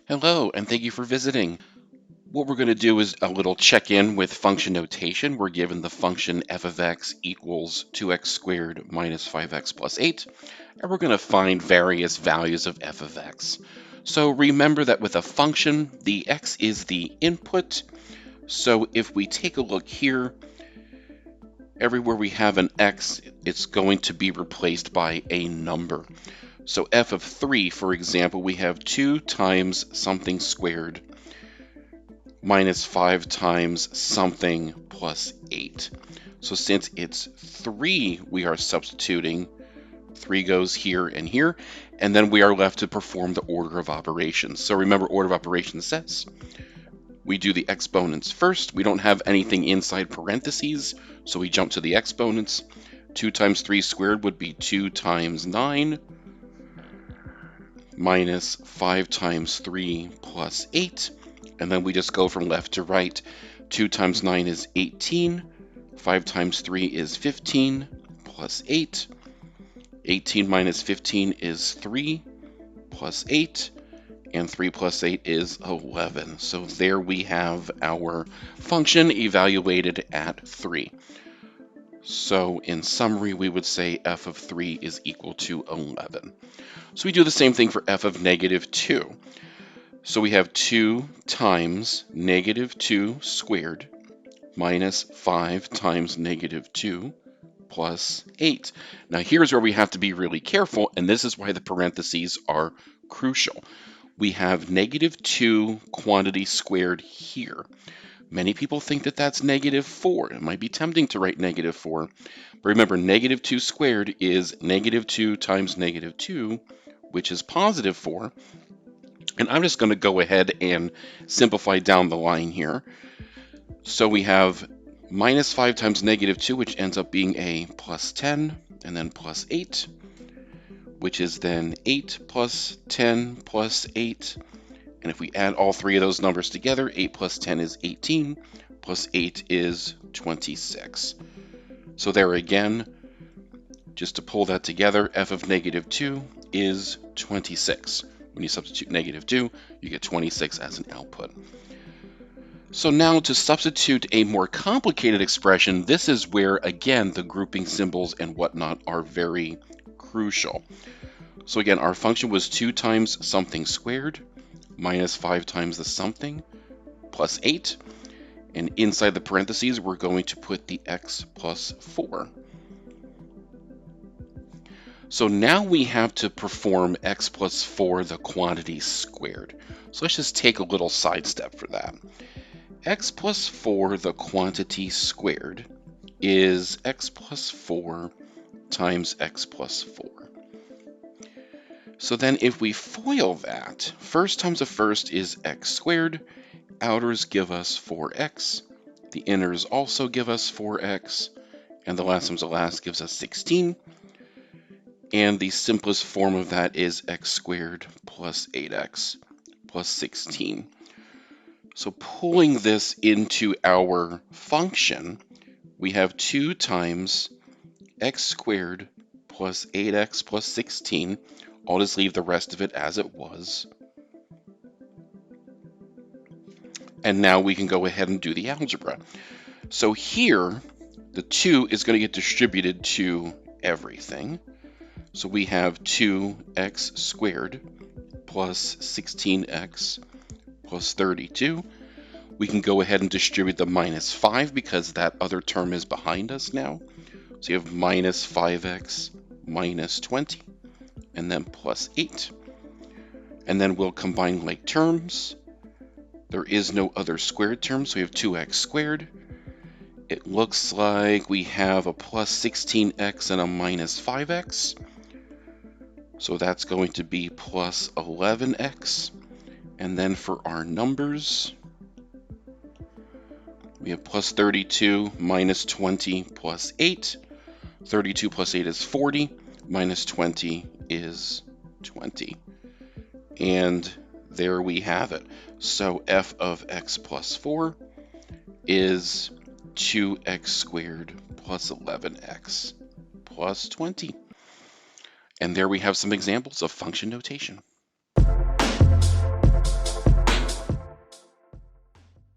Hello, and thank you for visiting. What we're going to do is a little check-in with function notation. We're given the function f of x equals 2x squared minus 5x plus 8, and we're going to find various values of f of x. So remember that with a function, the x is the input. So if we take a look here, everywhere we have an x, it's going to be replaced by a number. So f of 3, for example, we have 2 times something squared minus 5 times something plus 8. So since it's 3, we are substituting. 3 goes here, and then we are left to perform the order of operations. So remember, order of operations says we do the exponents first. We don't have anything inside parentheses, so we jump to the exponents. 2 times 3 squared would be 2 times 9 minus 5 times 3 plus 8. And then we just go from left to right. 2 times 9 is 18. 5 times 3 is 15 plus 8. 18 minus 15 is 3 plus 8. And 3 plus 8 is 11. So there we have our function evaluated at 3. So in summary, we would say f of 3 is equal to 11. So we do the same thing for f of negative 2. So we have 2 times negative 2 squared minus 5 times negative 2 plus 8. Now here's where we have to be really careful, and this is why the parentheses are crucial. We have negative 2 quantity squared here. Many people think that that's negative 4. It might be tempting to write negative 4. But remember, negative 2 squared is negative 2 times negative 2, which is positive 4. And I'm just going to go ahead and simplify down the line here. So we have minus 5 times negative 2, which ends up being a plus 10, and then plus 8, which is then 8 plus 10 plus 8. And if we add all three of those numbers together, 8 plus 10 is 18, plus 8 is 26. So there again, just to pull that together, f of negative 2 is 26. When you substitute negative 2, you get 26 as an output. So now to substitute a more complicated expression, this is where, again, the grouping symbols and whatnot are very crucial. So again, our function was 2 times something squared minus 5 times the something plus 8. And inside the parentheses, we're going to put the x plus 4. So now we have to perform x plus 4, the quantity squared. So let's just take a little sidestep for that. X plus 4, the quantity squared, is x plus 4 times x plus 4. So then if we FOIL that, first times the first is x squared, outers give us 4x, the inners also give us 4x, and the last times the last gives us 16. And the simplest form of that is x squared plus 8x plus 16. So pulling this into our function, we have 2 times x squared plus 8x plus 16. I'll just leave the rest of it as it was. And now we can go ahead and do the algebra. So here, the 2 is going to get distributed to everything. So we have 2x squared plus 16x plus 32. We can go ahead and distribute the minus 5 because that other term is behind us now. So you have minus 5x minus 20, and then plus 8. And then we'll combine like terms. There is no other squared term, so we have 2x squared. It looks like we have a plus 16x and a minus 5x. So that's going to be plus 11x. And then for our numbers, we have plus 32 minus 20 plus 8. 32 plus 8 is 40. Minus 20 is 20. And there we have it. So f of x plus 4 is 2x squared plus 11x plus 20. And there we have some examples of function notation.